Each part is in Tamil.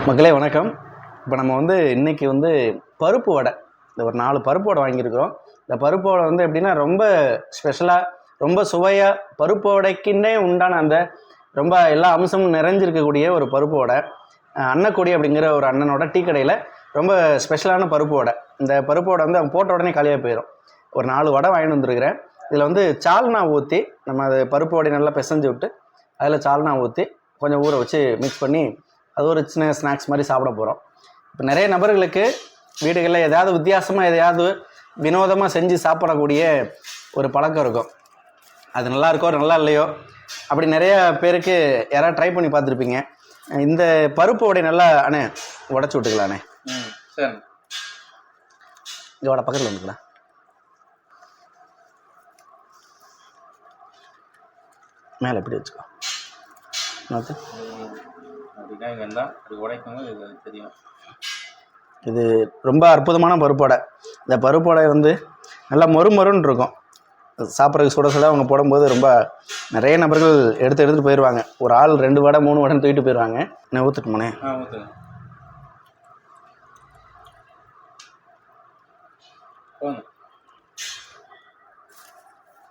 மக்களே வணக்கம். இப்போ நம்ம இன்றைக்கி பருப்பு வடை, இந்த ஒரு 4 பருப்பு வடை வாங்கியிருக்கிறோம். இந்த பருப்பு வடை எப்படின்னா ரொம்ப ஸ்பெஷலாக, ரொம்ப சுவையாக, பருப்பு வடைக்குன்னே உண்டான அந்த ரொம்ப எல்லா அம்சமும் நிறைஞ்சிருக்கக்கூடிய ஒரு பருப்பு வடை. அன்னக்கொடி அப்படிங்கிற ஒரு அண்ணனோட டீ கடையில் ரொம்ப ஸ்பெஷலான பருப்பு வடை. இந்த பருப்பு வடை அவங்க போட்ட உடனே காலியாக போயிடும். ஒரு 4 வடை வாங்கிட்டு வந்துருக்கிறேன். இதில் சால்னா ஊற்றி நம்ம அது பருப்பு வடை நல்லா பிசைஞ்சு விட்டு அதில் சால்னா ஊற்றி கொஞ்சம் ஊற வச்சு மிக்ஸ் பண்ணி அது ஒரு சின்ன ஸ்நாக்ஸ் மாதிரி சாப்பிட போகிறோம். இப்போ நிறைய நபர்களுக்கு வீடுகளில் ஏதாவது வித்தியாசமாக எதையாவது வினோதமாக செஞ்சு சாப்பிடக்கூடிய ஒரு பழக்கம் இருக்கும். அது நல்லா இருக்கோ நல்லா இல்லையோ அப்படி நிறைய பேருக்கு யாராவது ட்ரை பண்ணி பார்த்துருப்பீங்க. இந்த பருப்பு வடை நல்லா அண்ணே உடச்சி விட்டுக்கலாண்ணே. சரி, இதோட பக்கத்தில் வந்துக்கலாம். மேலே எப்படி வச்சுக்கோ. இது ரொம்ப அற்புதமான பருப்பு வடை. இந்த பருப்பு வடை நல்லா மொறுமொறுன்னு இருக்கும். சாப்பிட்றதுக்கு சுட சுட அவங்க போடும்போது ரொம்ப நிறைய நபர்கள் எடுத்துகிட்டு போயிடுவாங்க. ஒரு ஆள் 2 வடை 3 வடைன்னு தூக்கிட்டு போயிடுவாங்க. நான் ஊற்றுட்டுமாண்ணே?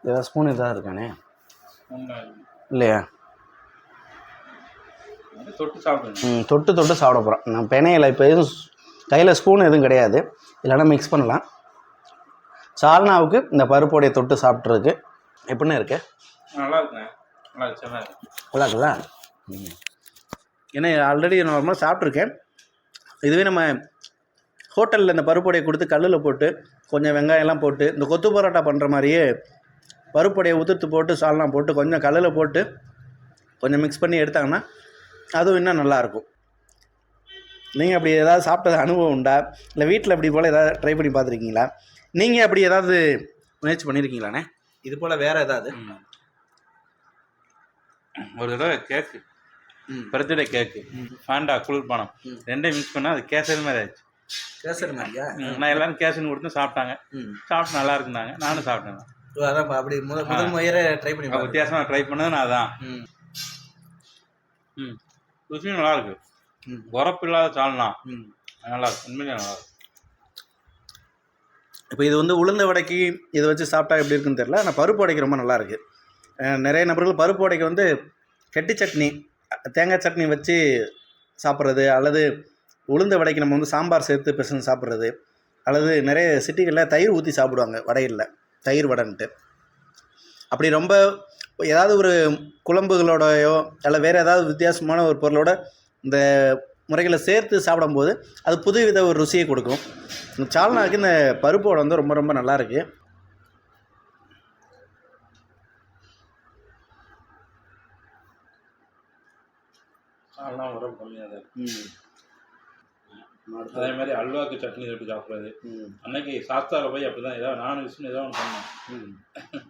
ஏதாவது ஸ்பூன் எதாவது இருக்கானே இல்லையா? தொட்டு சாப்பிட போகிறோம். நான் பெனையில் இப்போ எதுவும் கையில் ஸ்பூன் எதுவும் கிடையாது. இல்லைன்னா மிக்ஸ் பண்ணலாம். சால்னாவுக்கு இந்த பருப்போடைய தொட்டு சாப்பிட்றதுக்கு எப்படின்னு இருக்கு? நல்லா இருக்குண்ணே. நல்லா இருக்குதா? ஏன்னா ஆல்ரெடி நார்மலாக சாப்பிட்ருக்கேன். இதுவே நம்ம ஹோட்டலில் இந்த பருப்பொடையை கொடுத்து கல்லில் போட்டு கொஞ்சம் வெங்காயம்லாம் போட்டு இந்த கொத்து பரோட்டா பண்ணுற மாதிரியே பருப்பொடையை உதிர்த்து போட்டு சால்னா போட்டு கொஞ்சம் கல்லில் போட்டு கொஞ்சம் மிக்ஸ் பண்ணி எடுத்தாங்கன்னா அதுவும் இன்னும் நல்லாயிருக்கும். நீங்கள் அப்படி ஏதாவது சாப்பிட்டது அனுபவம் உண்டா? இல்லை வீட்டில் இப்படி போல் ஏதாவது ட்ரை பண்ணி பார்த்துருக்கீங்களா? நீங்கள் அப்படி ஏதாவது முயற்சி பண்ணியிருக்கீங்களாண்ணே? இது போல் வேறு ஏதாவது? ஒரு தடவை கேக்கு, பர்த்டே கேக்கு, ஃபேண்டா குளிர்பானம் ரெண்டையும் மிக்ஸ் பண்ணால் அது கேசரி மாதிரி ஆயிடுச்சு. கேசரி மாதிரியா? நான் எல்லாரும் கேசரின்னு கொடுத்து சாப்பிட்டாங்க. சாப்பிட்டு நல்லா இருக்குனாங்க. நானும் சாப்பிட்டேன். அதான் அப்படி முதல் முயற்சி ட்ரை பண்ணி வித்தியாசமாக ட்ரை பண்ணது நான் அதான். ருசியும் நல்லா இருக்கு. உரப்பு இல்லாத சால்னா நல்லா இருக்கு. உண்மையிலே நல்லா இருக்கு. இப்போ இது உளுந்த வடைக்கு இதை வச்சு சாப்பிட்டா எப்படி இருக்குன்னு தெரியல. ஆனால் பருப்பு வடைக்கு ரொம்ப நல்லா இருக்கு. நிறைய நபர்கள் பருப்பு வடைக்கு கெட்டி சட்னி, தேங்காய் சட்னி வச்சு சாப்பிட்றது, அல்லது உளுந்த வடைக்கு நம்ம சாம்பார் சேர்த்து பிசைஞ்சு சாப்பிட்றது, அல்லது நிறைய சிட்டிகளில் தயிர் ஊற்றி சாப்பிடுவாங்க வடையில், தயிர் வடைன்ட்டு. அப்படி ரொம்ப ஏதாவது ஒரு குழம்புகளோடையோ அல்ல வேறு ஏதாவது வித்தியாசமான ஒரு பொருளோட இந்த முறைகளை சேர்த்து சாப்பிடும்போது அது புதுவித ஒரு ருசியை கொடுக்கும். சால்னாவுக்கு இந்த பருப்போட ரொம்ப ரொம்ப நல்லா இருக்குது. அதே மாதிரி அல்வாக்கு சட்னி தொட்டு சாப்பிட்றது. அன்னைக்கு சாஸ்தாவில் போய் அப்படி தான் ஏதாவது 4 விஷயம் ஏதோ ஒன்று பண்ணேன்.